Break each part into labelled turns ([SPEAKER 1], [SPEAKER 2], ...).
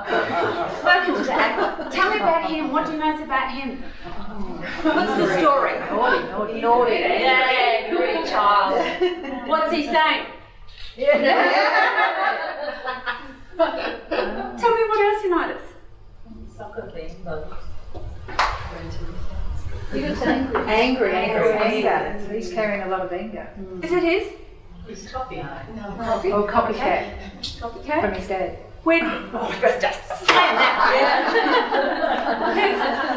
[SPEAKER 1] Welcome to the Aqua. Tell me about him. What do you know about him? What's the story? Naughty. Yeah, naughty child. What's he saying? Tell me what else you notice.
[SPEAKER 2] Soccer thing, but
[SPEAKER 3] Angry. Anger. He's carrying a lot of anger.
[SPEAKER 1] Is it his?
[SPEAKER 2] he's copying.
[SPEAKER 3] Or copycat from
[SPEAKER 1] Copycat?
[SPEAKER 3] his dad.
[SPEAKER 1] When? Oh, just saying that.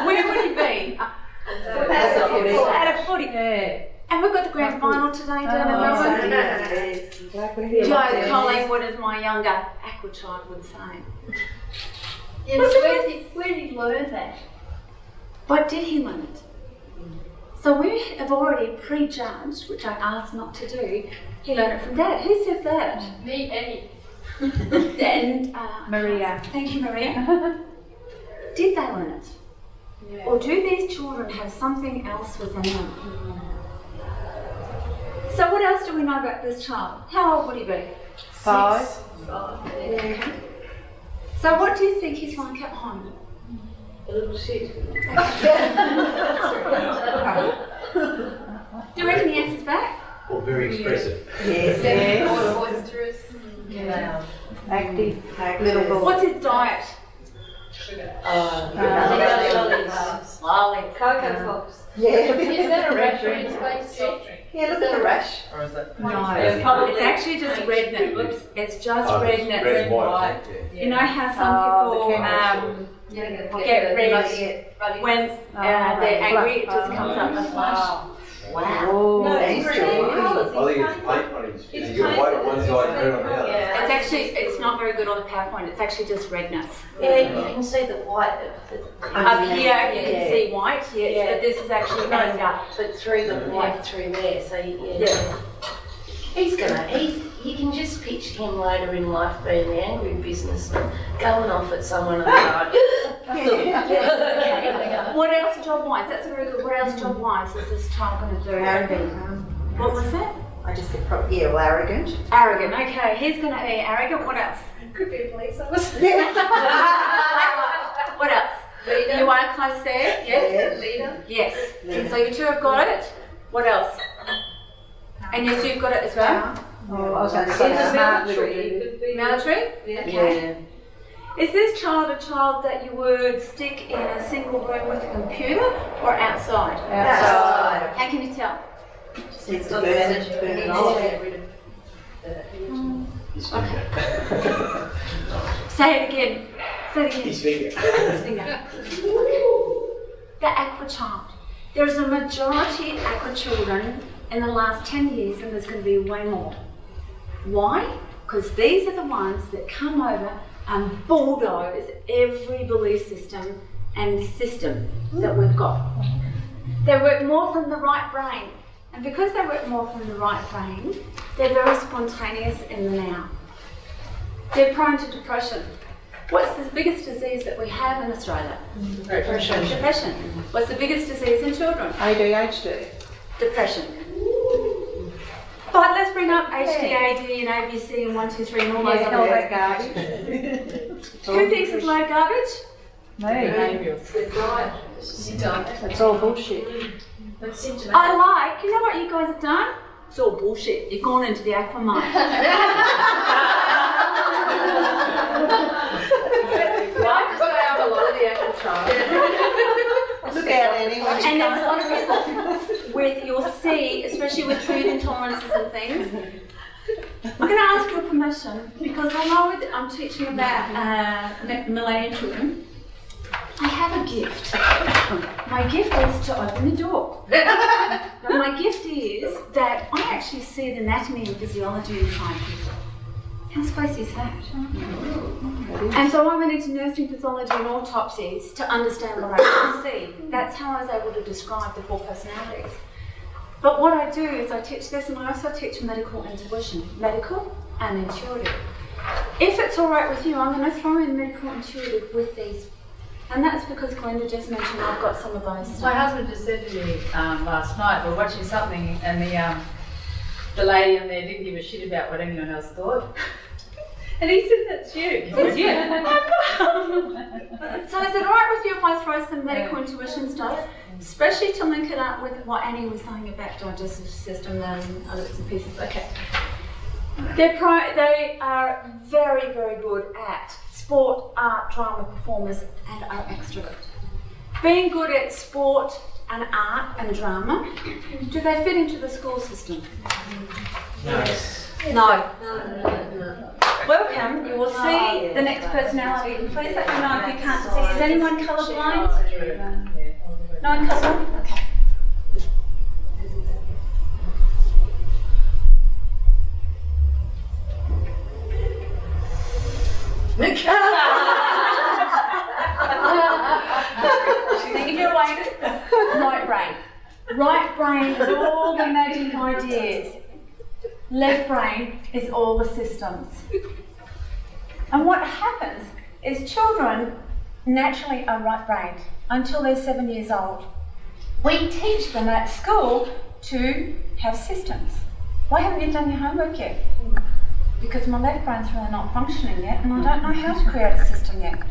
[SPEAKER 1] Where would he be? At a footy.
[SPEAKER 3] Yeah.
[SPEAKER 1] And we've got the grand final today down in Melbourne. Joe Collingwood, as my younger Aqua Child would say.
[SPEAKER 4] Yeah, where did he learn that?
[SPEAKER 1] But did he learn it? So we have already prejudged, which I asked not to do. He learned it from Dad. Who said that?
[SPEAKER 4] Me, Eddie.
[SPEAKER 1] And
[SPEAKER 3] Maria.
[SPEAKER 1] Thank you, Maria. Did they learn it?
[SPEAKER 4] Yeah.
[SPEAKER 1] Or do these children have something else within them? So what else do we know about this child? How old would he be?
[SPEAKER 3] 5.
[SPEAKER 1] So what do you think he's like at home?
[SPEAKER 2] A little shit.
[SPEAKER 1] Do you reckon he answers back?
[SPEAKER 5] Or very expressive.
[SPEAKER 3] Yes.
[SPEAKER 4] Boisterous.
[SPEAKER 3] Active. Little boy.
[SPEAKER 1] What's his diet? Lollies.
[SPEAKER 4] Cocoa Pops.
[SPEAKER 3] Yeah.
[SPEAKER 4] Is that a rash on his face?
[SPEAKER 3] Yeah, look at the rash.
[SPEAKER 5] Or is that?
[SPEAKER 1] No, it's actually just redness. Whoops, it's just redness.
[SPEAKER 5] Red and white.
[SPEAKER 1] You know how some people get red when they're angry, it just comes up as flush.
[SPEAKER 3] Wow.
[SPEAKER 4] No, it's green.
[SPEAKER 5] I think it's paint on his. You got white on one side and red on the other.
[SPEAKER 1] It's actually, it's not very good on the PowerPoint, it's actually just redness.
[SPEAKER 2] Yeah, you can see the white of the
[SPEAKER 1] Up here you can see white, yes, but this is actually anger.
[SPEAKER 2] but through the white through there, so
[SPEAKER 1] Yeah.
[SPEAKER 2] he's gonna, you can just picture him later in life being the angry businessman, going off at someone and going,
[SPEAKER 1] What else job-wise? That's very good. What else job-wise is this child going to do?
[SPEAKER 3] Arrogant.
[SPEAKER 1] What was that?
[SPEAKER 3] I just said probably, yeah, well, arrogant.
[SPEAKER 1] Arrogant. Okay, he's going to be arrogant. What else?
[SPEAKER 4] Could be a police officer.
[SPEAKER 1] What else?
[SPEAKER 4] Leader.
[SPEAKER 1] You are close there. Yes.
[SPEAKER 4] Leader.
[SPEAKER 1] Yes. So you two have got it. What else? And yes, you've got it as well.
[SPEAKER 3] Oh, I was going to
[SPEAKER 4] In
[SPEAKER 3] say
[SPEAKER 4] the
[SPEAKER 3] smart little
[SPEAKER 4] military,
[SPEAKER 3] dude.
[SPEAKER 4] it could be.
[SPEAKER 1] Military. Okay. Is this child a child that you would stick in a single room with a computer or outside?
[SPEAKER 3] Outside.
[SPEAKER 1] How can you tell?
[SPEAKER 3] Just needs to burn it off.
[SPEAKER 5] His finger.
[SPEAKER 1] Say it again. Say it again.
[SPEAKER 5] His finger.
[SPEAKER 1] The Aqua Child. There's a majority Aqua children in the last 10 years, and there's going to be way more. Why? Because these are the ones that come over and bulldoze every belief system and system that we've got. They work more from the right brain, and because they work more from the right brain, they're very spontaneous in the now. They're prone to depression. What's the biggest disease that we have in Australia?
[SPEAKER 3] Depression.
[SPEAKER 1] Depression. What's the biggest disease in children?
[SPEAKER 3] ADHD.
[SPEAKER 1] Depression. But let's bring up HDAD and ABC and 1, 2, 3 and all those
[SPEAKER 3] Yeah,
[SPEAKER 1] other
[SPEAKER 3] all
[SPEAKER 1] words.
[SPEAKER 3] that garbage.
[SPEAKER 1] Who thinks it's low garbage?
[SPEAKER 3] Me.
[SPEAKER 4] Don't.
[SPEAKER 3] It's all bullshit.
[SPEAKER 4] But symptomatic.
[SPEAKER 1] I like, you know what you guys have done? It's all bullshit. You've gone into the Aqua mind.
[SPEAKER 4] I just got out a lot of the Aqua Child.
[SPEAKER 3] Look out, Annie. When she
[SPEAKER 1] And there's a
[SPEAKER 3] comes.
[SPEAKER 1] lot of people with, you'll see, especially with food intolerances and things. I'm going to ask your permission because although I'm teaching about Millennium children, I have a gift. My gift is to open the door. But my gift is that I actually see the anatomy and physiology inside people. How spicy is that? And so I went into nursing pathology and autopsies to understand what I could see. That's how I was able to describe the 4 personalities. But what I do is I teach this, and I also teach medical intuition, medical and intuitive. If it's all right with you, I'm going to throw in medical intuitive with these. And that's because Glenda just mentioned I've got some of those.
[SPEAKER 6] My husband just said to me last night, we're watching something, and the lady in there didn't give a shit about what anyone else thought. And he said that's you.
[SPEAKER 1] It's you. So is it alright with you if I throw some medical intuition stuff, especially to link it up with what Annie was saying about digestive system and other bits and pieces? Okay. They are very, very good at sport, art, drama performers, and are extrovert. Being good at sport and art and drama, do they fit into the school system? No. Welcome, you will see the next personality. And please let me know if you can't see. Is anyone colourblind? No one colourblind? Okay. Think you're awake. Right brain. Right brain is all the imagined ideas. Left brain is all the systems. And what happens is children naturally are right-brained until they're 7 years old. We teach them at school to have systems. Why haven't you done your homework yet? Because my left brain's really not functioning yet and I don't know how to create a system yet.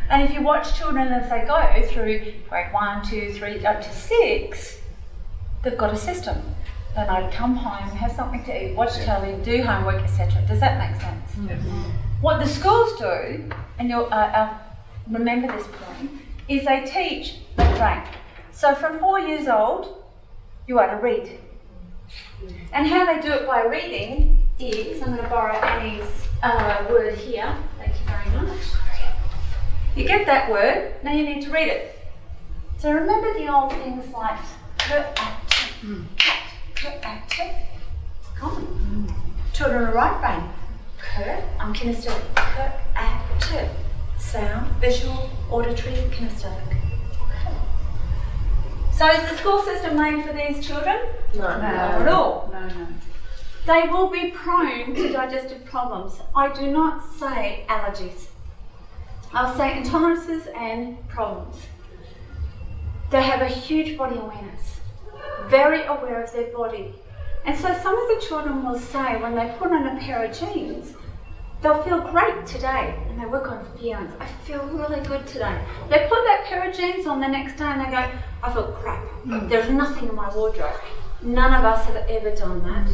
[SPEAKER 1] And if you watch children as they go through grade 1, 2, 3, up to 6, they've got a system. They know to come home, have something to eat, watch telly, do homework, etc. Does that make sense? What the schools do, and you'll remember this point, is they teach left brain. So from 4 years old, you are to read. And how they do it by reading is, I'm going to borrow Annie's word here. Thank you very much. You get that word, now you need to read it. So remember the old things like common. Children are right brain. I'm kinesthetic. Sound, visual, auditory, kinesthetic. So is the school system made for these children?
[SPEAKER 2] No.
[SPEAKER 1] Not at all.
[SPEAKER 3] No.
[SPEAKER 1] They will be prone to digestive problems. I do not say allergies. I'll say intolerances and problems. They have a huge body awareness, very aware of their body. And so some of the children will say when they put on a pair of jeans, they'll feel great today, and they work on feelings. I feel really good today. They put that pair of jeans on the next day and they go, I feel crap. There's nothing in my wardrobe. None of us have ever done that.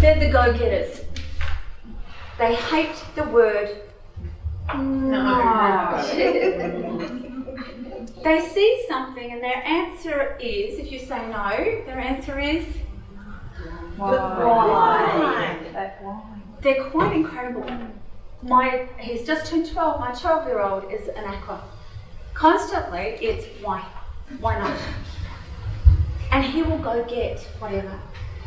[SPEAKER 1] They're the go-getters. They hate the word no. They see something and their answer is, if you say no, their answer is why? They're quite incredible. He's just turned 12, my 12-year-old is an Aqua. Constantly, it's why? Why not? And he will go get whatever.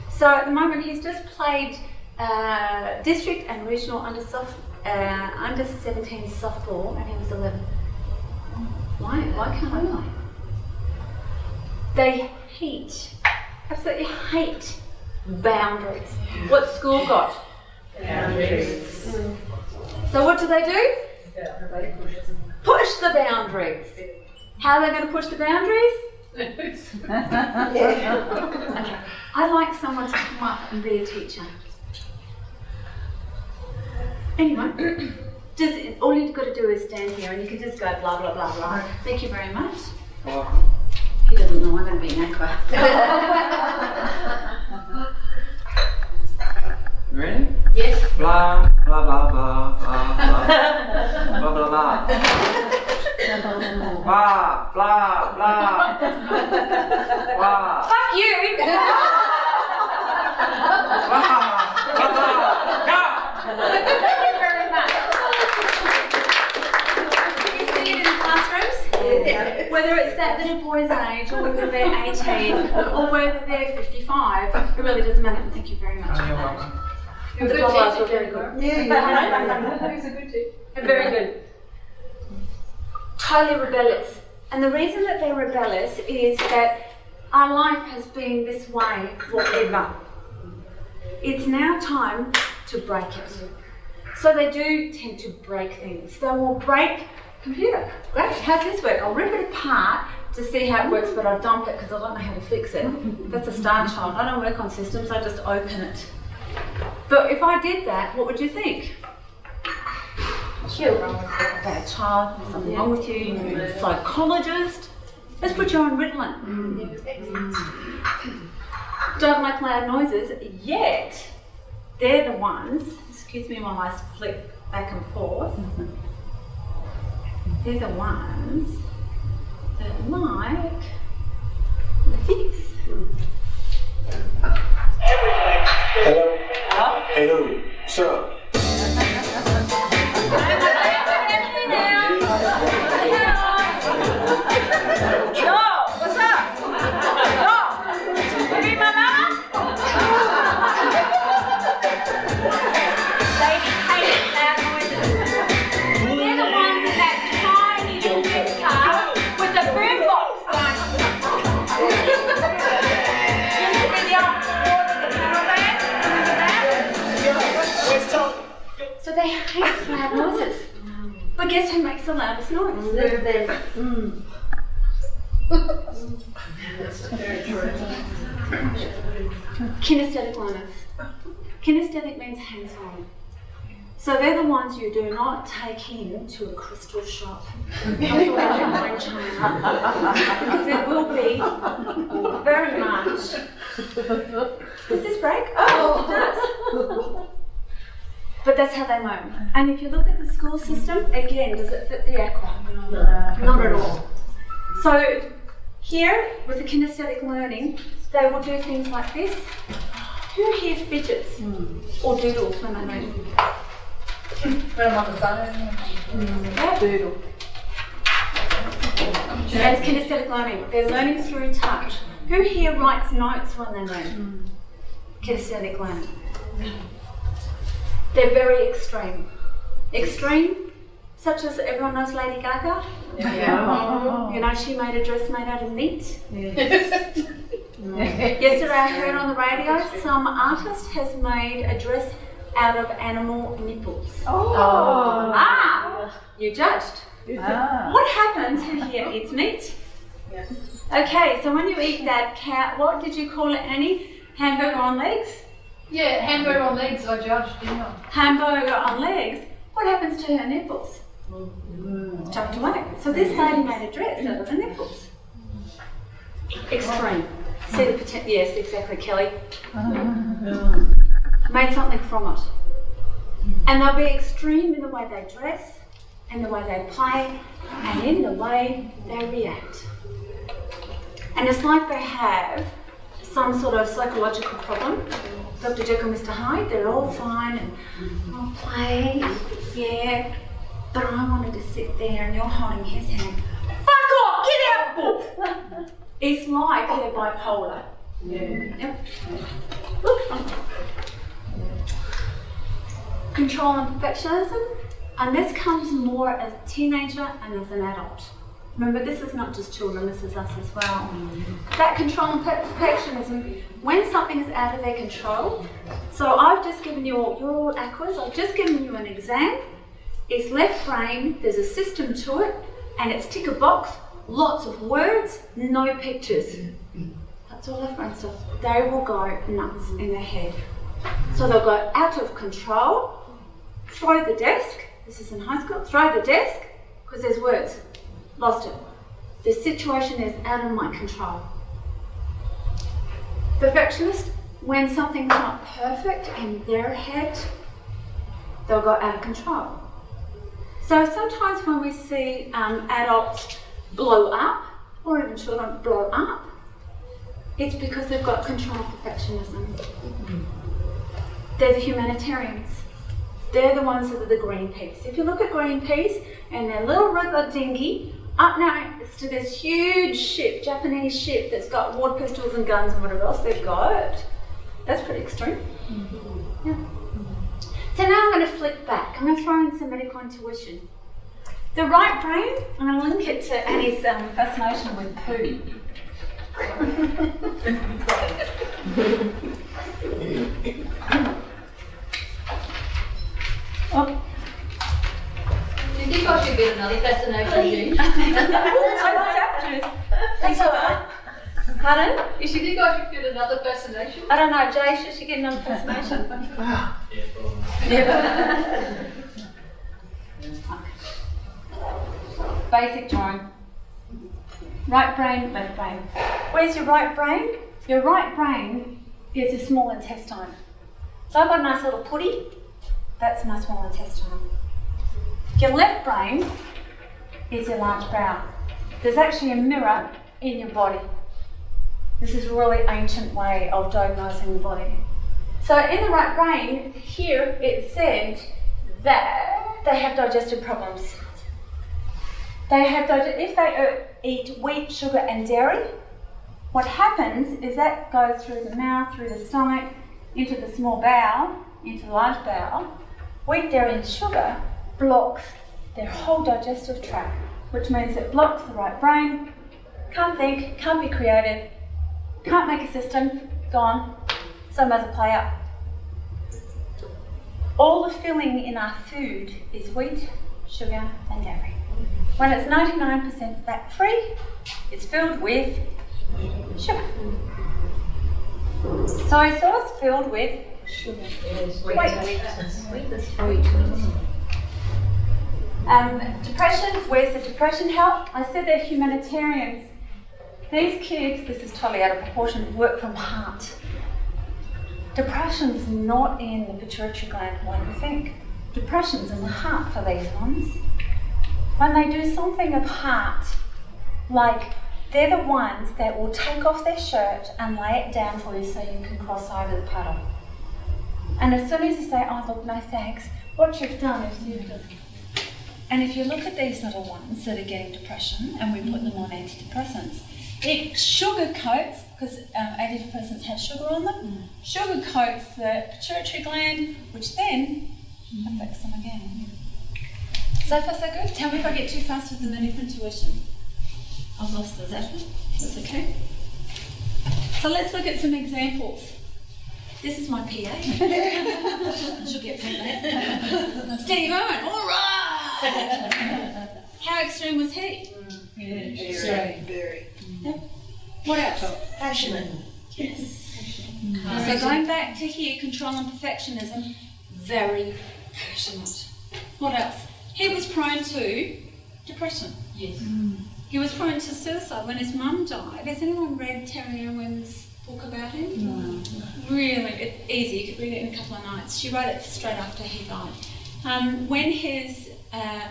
[SPEAKER 1] So at the moment, he's just played district and regional under 17 softball, and he was 11. Why can't I play? They absolutely hate boundaries. What school got?
[SPEAKER 2] Boundaries.
[SPEAKER 1] So what do? Push the boundaries. How are they going to push the boundaries? Okay. I'd like someone to come up and be a teacher. Anyway, all you've got to do is stand here and you can just go blah, blah, blah, blah. Thank you very much. He doesn't know I'm going to be an Aqua.
[SPEAKER 5] Ready?
[SPEAKER 2] Yes.
[SPEAKER 5] Blah, blah, blah, blah, blah, blah. Blah, blah, blah. Blah, blah, blah. Blah.
[SPEAKER 1] Fuck you!
[SPEAKER 5] Blah, blah, blah.
[SPEAKER 1] Thank you very much. You see it in the classrooms? Yeah. Whether it's that little boy's age, or whether they're 18, or whether they're 55, it really doesn't matter. Thank you very much.
[SPEAKER 5] You're welcome.
[SPEAKER 1] The brothers were very good.
[SPEAKER 3] Yeah. He's a good teacher.
[SPEAKER 1] Very good. Totally rebellious. And the reason that they're rebellious is that our life has been this way forever. It's now time to break it. So they do tend to break things. They will break computer. Great, how's this work? I'll rip it apart to see how it works, but I'll dump it because I don't know how to fix it. That's a star child. I don't work on systems, I just open it. But if I did that, what would you think?
[SPEAKER 2] Cute.
[SPEAKER 1] Bad child, there's something wrong with you, you're a psychologist. Let's put you on Ritalin. Don't like loud noises, yet they're the ones, excuse me while I flip back and forth, they're the ones that like this.
[SPEAKER 7] Hello. Hello. Sir.
[SPEAKER 1] What's up? You mean my mama? Lady hates loud noises. They're the ones in that tiny little red car with the boom box going. Used to be the old Ford with the caravan. Remember that? So they hate loud noises. But guess who makes the loudest noise? Kinesthetic learners. Kinesthetic means hands-on. So they're the ones you do not take in to a crystal shop. Because it will be very much. Does this break? Oh, it does. But that's how they learn. And if you look at the school system, again, does it fit the Aqua? Not at all. So here, with the kinesthetic learning, they will do things like this. Who here fidgets or doodles when they learn?
[SPEAKER 6] When I'm on the phone.
[SPEAKER 1] Yeah. Doodle. That's kinesthetic learning. They're learning through touch. Who here writes notes when they learn? Kinesthetic learning. They're very extreme. Extreme, such as everyone knows Lady Gaga.
[SPEAKER 6] Yeah.
[SPEAKER 1] You know, she made a dress made out of meat. Yesterday I heard on the radio some artist has made a dress out of animal nipples. You judged. What happens who here eats meat? Okay, so when you eat that cow, what did you call it, Annie? Hamburger on legs?
[SPEAKER 4] Yeah, hamburger on legs I judged, didn't I?
[SPEAKER 1] Hamburger on legs. What happens to her nipples? Chucked away. So this lady made a dress out of the nipples. Extreme. See the potential? Yes, exactly, Kelly. Made something from it. And they'll be extreme in the way they dress, in the way they play, and in the way they react. And it's like they have some sort of psychological problem. Dr. Jekyll, Mr. Hyde, they're all fine and I'll play, yeah, but I wanted to sit there and you're holding his hand. Fuck off, get out, book! It's like they're bipolar. Yep. Control and perfectionism, and this comes more as a teenager and as an adult. Remember, this is not just children, this is us as well. That control and perfectionism, when something is out of their control, so I've just given you all, you're all aquas, I've just given you an exam, it's left brain, there's a system to it, and it's tick a box, lots of words, no pictures. That's all left brain stuff. They will go nuts in their head. So they'll go out of control, throw the desk, this is in high school, throw the desk, because there's words. Lost it. The situation is out of my control. Perfectionist, when something's not perfect in their head, they'll go out of control. So sometimes when we see adults blow up, or even children blow up, it's because they've got control of perfectionism. They're the humanitarians. They're the ones that are the Greenpeace. If you look at Greenpeace and their little river dinghy, up next to this huge ship, Japanese ship that's got water pistols and guns and whatever else they've got, that's pretty extreme. Yeah. So now I'm going to flip back. I'm going to throw in some medical intuition. The right brain, I'm going to link it to Annie's fascination with poo. Oh.
[SPEAKER 4] Do you think I should get another fascination, Jean?
[SPEAKER 1] That's all right. Pardon?
[SPEAKER 4] You think I should get another fascination?
[SPEAKER 1] I don't know, Jay, should she get another fascination? Yeah. Basic drawing. Right brain, left brain. Where's your right brain? Your right brain is your small intestine. So I've got a nice little putty. That's my small intestine. Your left brain is your large bowel. There's actually a mirror in your body. This is a really ancient way of diagnosing the body. So in the right brain, here it said that they have digestive problems. If they eat wheat, sugar and dairy, what happens is that goes through the mouth, through the stomach, into the small bowel, into the large bowel. Wheat, dairy and sugar blocks their whole digestive tract, which means it blocks the right brain, can't think, can't be creative, can't make a system, gone, so might as well play up. All the filling in our food is wheat, sugar and dairy. When it's 99% fat-free, it's filled with sugar. Soy sauce filled with sugar. Depression, where's the depression help? I said they're humanitarians. These kids, this is totally out of proportion, work from heart. Depression's not in the pituitary gland, what do you think? Depression's in the heart for these ones. When they do something of heart, like they're the ones that will take off their shirt and lay it down for you so you can cross over the puddle. And as soon as you say, oh look, no thanks, what you've done is you've done. And if you look at these little ones that are getting depression, and we put them on antidepressants, it sugar coats, because antidepressants have sugar on them, sugar coats the pituitary gland, which then affects them again. So far so good? Tell me if I get too fast with the minute intuition. I've lost the zapper. That's okay. So let's look at some examples. This is my PA. She'll get paid. Steady going. All right. How extreme was he?
[SPEAKER 3] Very.
[SPEAKER 1] Yep. What else?
[SPEAKER 2] Passionate.
[SPEAKER 1] Yes. So going back to here, control and perfectionism, very passionate. What else? He was prone to depression. Yes. He was prone to suicide when his mum died. Has anyone read Terry Irwin's book about him? No. Really, easy. You could read it in a couple of nights. She wrote it straight after he died. When his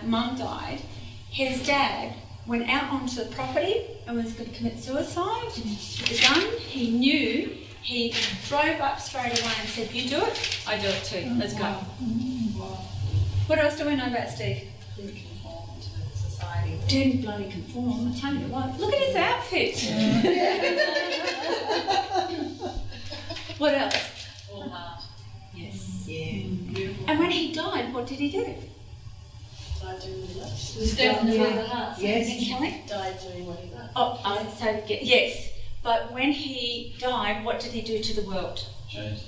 [SPEAKER 1] mum died, his dad went out onto the property and was going to commit suicide with a gun. He knew. He drove up straight away and said, you do it, I do it too. Let's go. What else do we know about Steve?
[SPEAKER 6] Didn't conform to society.
[SPEAKER 1] Didn't bloody conform, I tell you what. Look at his outfit. What else?
[SPEAKER 6] All heart.
[SPEAKER 1] Yes.
[SPEAKER 3] Yeah.
[SPEAKER 6] Beautiful.
[SPEAKER 1] And when he died, what did he do?
[SPEAKER 6] Died doing what he loves.
[SPEAKER 2] Was down through the heart.
[SPEAKER 3] Yes.
[SPEAKER 1] Kelly?
[SPEAKER 2] Died doing what he loved.
[SPEAKER 1] Yes. But when he died, what did he do to the world?
[SPEAKER 5] Changed.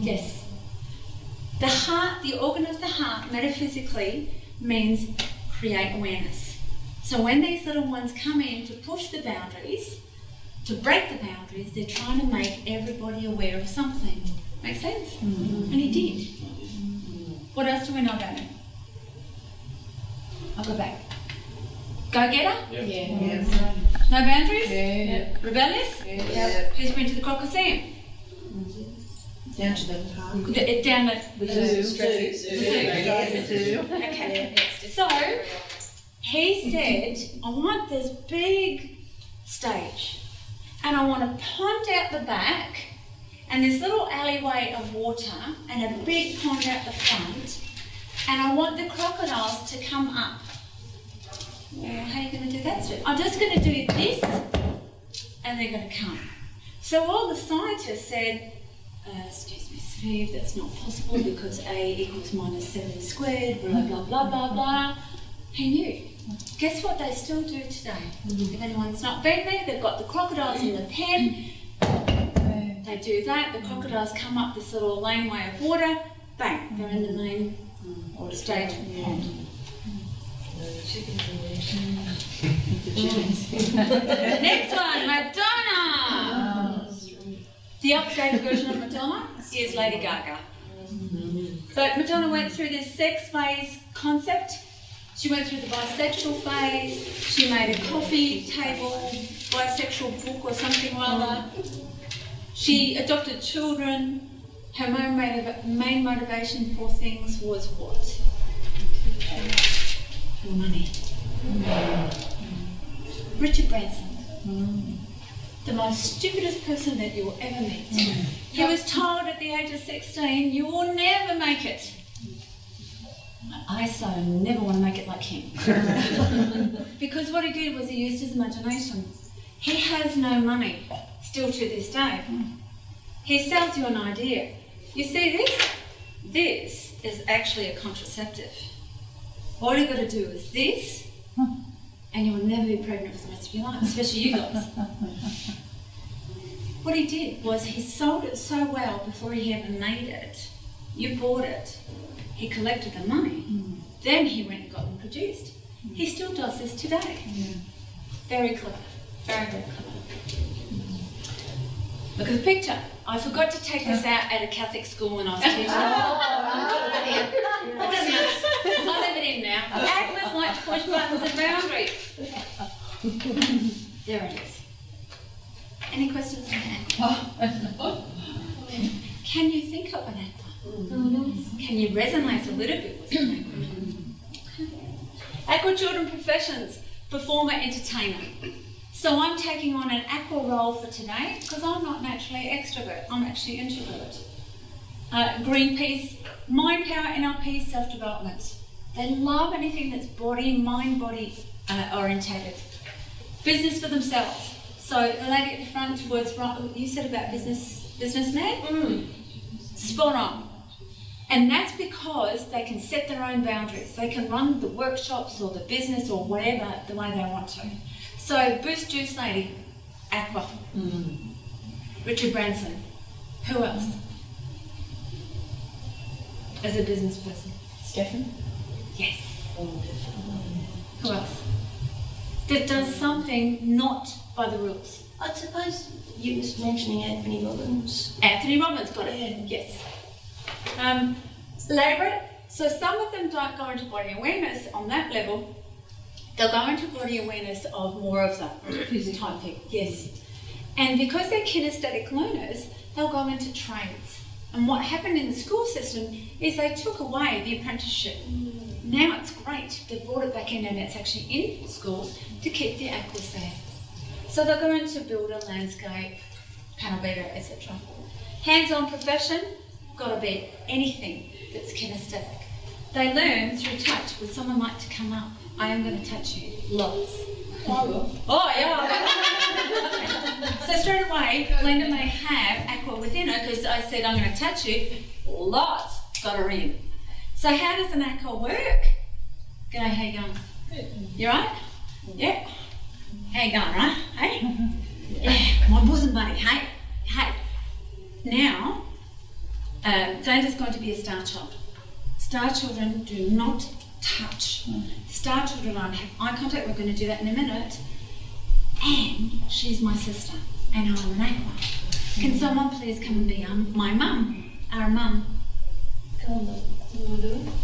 [SPEAKER 1] Yes. The heart, the organ of the heart, metaphysically, means create awareness. So when these little ones come in to push the boundaries, to break the boundaries, they're trying to make everybody aware of something. Make sense? And he did. What else do we know about him? I'll go back. Go-getter?
[SPEAKER 3] Yes.
[SPEAKER 1] No boundaries?
[SPEAKER 3] Yeah.
[SPEAKER 1] Rebellious?
[SPEAKER 3] Yeah.
[SPEAKER 1] Who's been to the Crocosseum?
[SPEAKER 3] Down to the park.
[SPEAKER 1] Down at
[SPEAKER 3] The zoo. Yes, the zoo.
[SPEAKER 1] Okay. So he said, I want this big stage and I want a pond out the back and this little alleyway of water and a big pond out the front and I want the crocodiles to come up. Well, how are you going to do that, Stu? I'm just going to do this and they're going to come. So all the scientists said, excuse me, Steve, that's not possible because A equals -7 squared, blah, blah, blah, blah, blah. He knew. Guess what they still do today? If anyone's not been there, they've got the crocodiles in the pen. They do that, the crocodiles come up this little laneway of water, bang, they're in the main stage pond. Next one, Madonna. The updated version of Madonna is Lady Gaga. But Madonna went through this sex phase concept. She went through the bisexual phase. She made a coffee table, bisexual book or something or other. She adopted children. Her main motivation for things was what? Money. Richard Branson. The most stupidest person that you'll ever meet. He was told at the age of 16, you will never make it. I so never want to make it like him. Because what he did was he used his imagination. He has no money, still to this day. He sells you an idea. You see this? This is actually a contraceptive. All you've got to do is this, and you will never be pregnant for the rest of your life, especially you guys. What he did was he sold it so well before he ever made it. You bought it. He collected the money. Then he went and got them produced. He still does this today. Very clever. Very, very clever. Look at the picture. I forgot to take this out at a Catholic school when I was teaching. I leave it in now. Actors like to push buttons and boundaries. There it is. Any questions on that? Can you think of an actor? Can you resonate a little bit with an actor? Aqua children professions, performer, entertainer. So I'm taking on an aqua role for today because I'm not naturally extrovert, I'm actually introvert. Greenpeace, mind power, NLP, self-development. They love anything that's mind, body orientated. Business for themselves. So the lady at the front was right, you said about businessman? Spot on. And that's because they can set their own boundaries. They can run the workshops or the business or whatever the way they want to. So Boost Juice Lady, Aqua. Richard Branson. Who else? As a business person.
[SPEAKER 2] Stefan?
[SPEAKER 1] Yes. Who else? That does something not by the rules.
[SPEAKER 2] I suppose you was mentioning Anthony Robbins.
[SPEAKER 1] Anthony Robbins, got it. Yes. Elaborate. So some of them don't go into body awareness on that level. They'll go into body awareness of more of the type thing. Yes. And because they're kinesthetic learners, they'll go into trades. And what happened in the school system is they took away the apprenticeship. Now it's great. They've brought it back in and it's actually in schools to keep the aquas there. So they'll go into builder, landscape, panel beater, etc. Hands-on profession, got to be anything that's kinesthetic. They learn through touch. Would someone like to come up? I am going to touch you. Lots. Oh, yeah. So straight away, Glenda may have aqua within her because I said I'm going to touch you. Lots got her in. So how does an aqua work? G'day, how you going? You right? Yeah. How you going, right? Hey? Yeah, my bosom buddy, hey? Hey. Now, Glenda's going to be a star child. Star children do not touch. Star children don't have eye contact. We're going to do that in a minute. And she's my sister, and I'm an aqua. Can someone please come and be my mum? Our mum.
[SPEAKER 2] Go on, Mum.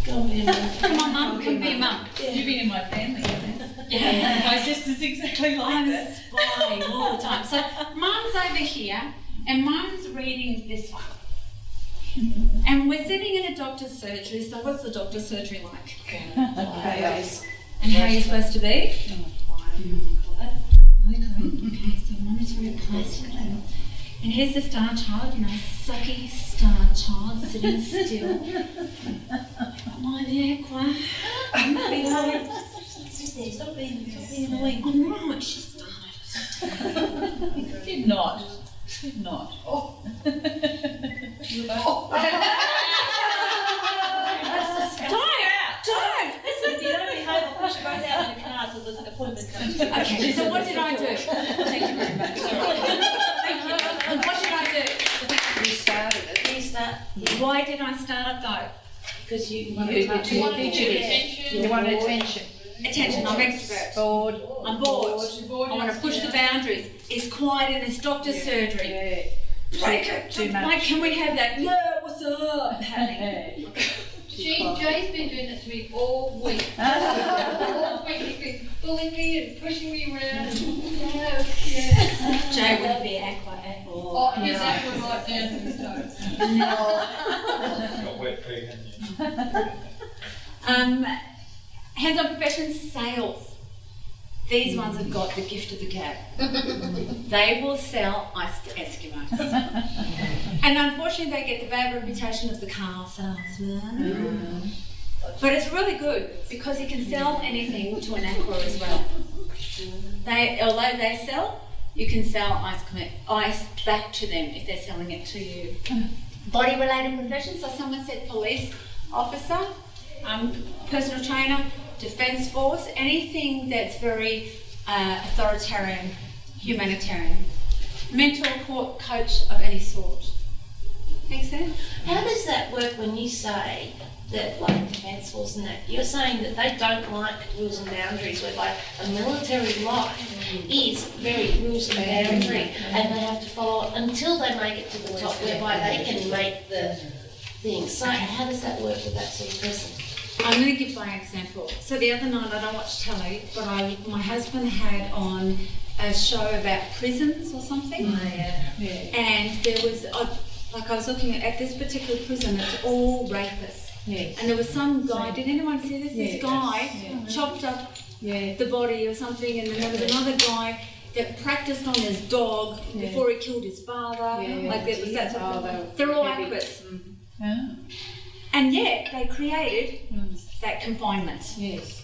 [SPEAKER 2] Go on, be a mum.
[SPEAKER 1] Come on, mum, come be mum.
[SPEAKER 6] You've been in my family, haven't you?
[SPEAKER 1] Yeah.
[SPEAKER 6] My sister's exactly like
[SPEAKER 1] I'm
[SPEAKER 6] that.
[SPEAKER 1] spying all the time. So mum's over here, and mum's reading this one. And we're sitting in a doctor's surgery, so what's the doctor's surgery like?
[SPEAKER 2] Chaos.
[SPEAKER 1] And how are you supposed to be? Okay, so monitoring plastic. And here's the star child, sucky star child sitting still. Am I the aqua? I'm not being annoying.
[SPEAKER 2] Sit there, stop being annoying.
[SPEAKER 1] I'm right, she started.
[SPEAKER 6] Did not. Oh.
[SPEAKER 1] Don't!
[SPEAKER 2] Listen, if you don't behave, I'll push you right out in the car till the appointment comes.
[SPEAKER 1] Okay, so what did I do? Thank you very much. Thank you. What did I do?
[SPEAKER 3] You started it.
[SPEAKER 1] Why did I start it though?
[SPEAKER 2] Because you
[SPEAKER 3] want attention.
[SPEAKER 1] Attention, I'm extrovert.
[SPEAKER 3] Bored.
[SPEAKER 1] I'm bored. I want to push the boundaries. It's quiet in this doctor's surgery. break it.
[SPEAKER 3] Too much.
[SPEAKER 1] Like, can we have that? Yeah, what's up? Happening.
[SPEAKER 4] Jay's been doing it to me all week. All week he's been bullying me and pushing me around. Yeah.
[SPEAKER 1] Jay wouldn't be Aqua at all.
[SPEAKER 4] Oh, he's actually right down to his nose.
[SPEAKER 7] Got wet feet, haven't you?
[SPEAKER 1] Hands-on professions, sales. These ones have got the gift of the gab. They will sell iced Eskimos. And unfortunately they get the bad reputation of the car salesman. But it's really good because you can sell anything to an Aqua as well. Although they sell, you can sell ice back to them if they're selling it to you. Body-related professions, so someone said police officer, personal trainer, defence force, anything that's very authoritarian, humanitarian. Mentor coach of any sort. Make sense?
[SPEAKER 2] How does that work when you say that, like defence force and that, you're saying that they don't like rules and boundaries, whereby a military life is very rules and boundary, and they have to follow it until they make it to the top, whereby they can make the thing. So how does that work with that sort of person?
[SPEAKER 1] I'm going to give my example. So the other night, I don't watch telly, but my husband had on a show about prisons or something. And there was, I was looking at this particular prison, it's all rapists.
[SPEAKER 6] Yes.
[SPEAKER 1] And there was some guy, did anyone see this? This guy chopped up the body or something, and then there was another guy that practiced on his dog before he killed his father. Like that was that sort of thing. They're all activists. And yet they created that confinement.
[SPEAKER 6] Yes.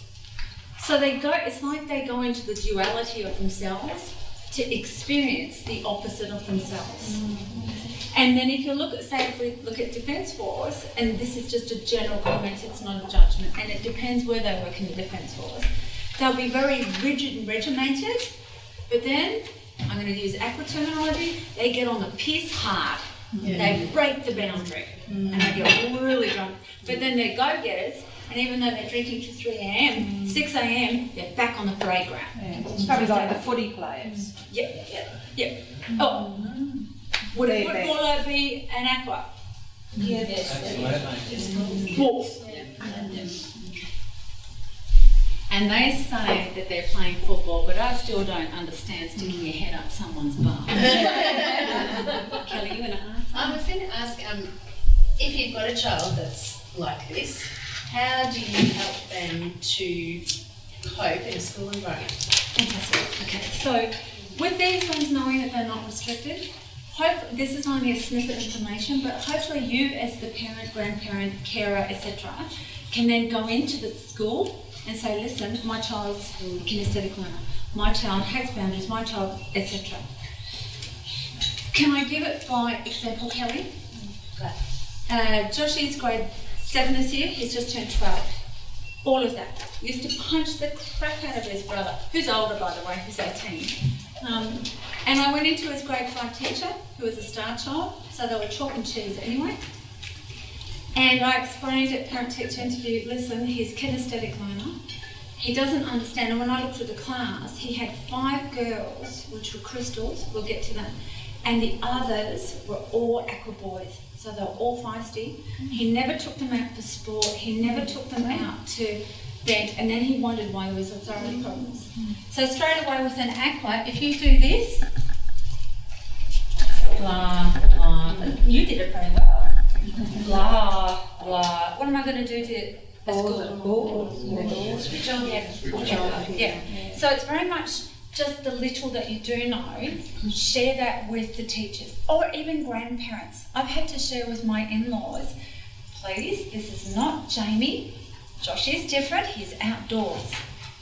[SPEAKER 1] So they go, it's like they go into the duality of themselves to experience the opposite of themselves. And then if you look at, say if we look at Defence Force, and this is just a general comment, it's not a judgment, and it depends where they work in the Defence Force, they'll be very rigid and regimented, but then, I'm going to use Aqua terminology, they get on the piss hard. They break the boundary and they get really drunk. But then they're go-getters, and even though they're drinking to 3 a.m, 6 a.m, they're back on the parade ground.
[SPEAKER 3] It's probably like the footy players.
[SPEAKER 1] Yep. Oh, would a footballer be an Aqua?
[SPEAKER 2] Yes.
[SPEAKER 1] Sports. And they say that they're playing football, but I still don't understand sticking your head up someone's bum. Kelly, you want to ask?
[SPEAKER 8] I was going to ask, if you've got a child that's like this, how do you help them to cope in a school environment?
[SPEAKER 1] Fantastic. Okay, so with these ones knowing that they're not restricted, this is only a snippet of information, but hopefully you as the parent, grandparent, carer, etc. can then go into the school and say, listen, my child's a kinesthetic learner, my child hates boundaries, my child, etc. Can I give it by example, Kelly? Joshy's grade 7 this year, he's just turned 12. All of that. Used to punch the crap out of his brother, who's older by the way, who's 18. And I went into his grade 5 teacher, who was a star child, so they were chalk and cheese anyway. And I explained at parent-teacher interview, listen, he's kinesthetic learner. He doesn't understand, and when I looked at the class, he had 5 girls, which were crystals, we'll get to them, and the others were all Aqua boys, so they were all feisty. He never took them out for sport, he never took them out to vent, and then he wondered why there was authority problems. So straight away with an Aqua, if you do this, blah, blah, you did it very well. Blah, blah. What am I going to do to switch on? Yeah. So it's very much just the little that you do know, share that with the teachers or even grandparents. I've had to share with my in-laws, please, this is not Jamie. Josh is different, he's outdoors.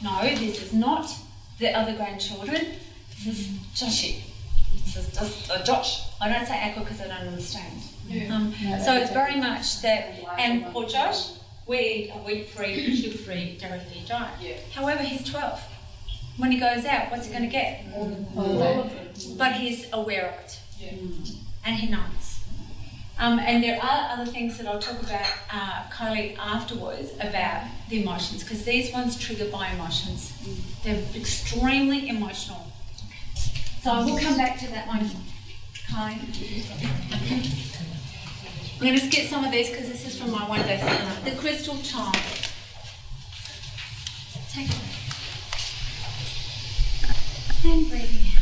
[SPEAKER 1] No, this is not the other grandchildren, this is Joshy. This is just Josh. I don't say Aqua because I don't understand. So it's very much that, and for Josh, we eat a wheat-free, sugar-free, dairy-free diet. However, he's 12. When he goes out, what's he going to get? All of it. But he's aware of it. And he knows. And there are other things that I'll talk about, Kylie, afterwards about the emotions, because these ones trigger by emotions. They're extremely emotional. So I will come back to that one. Hi. I'm going to skip some of these because this is from my one-day seminar. The crystal child. Take it. And breathing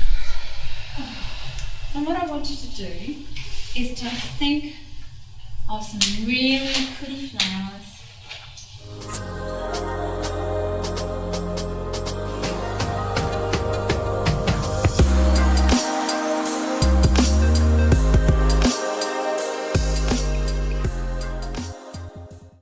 [SPEAKER 1] out. And what I want you to do is just think of some really pretty flowers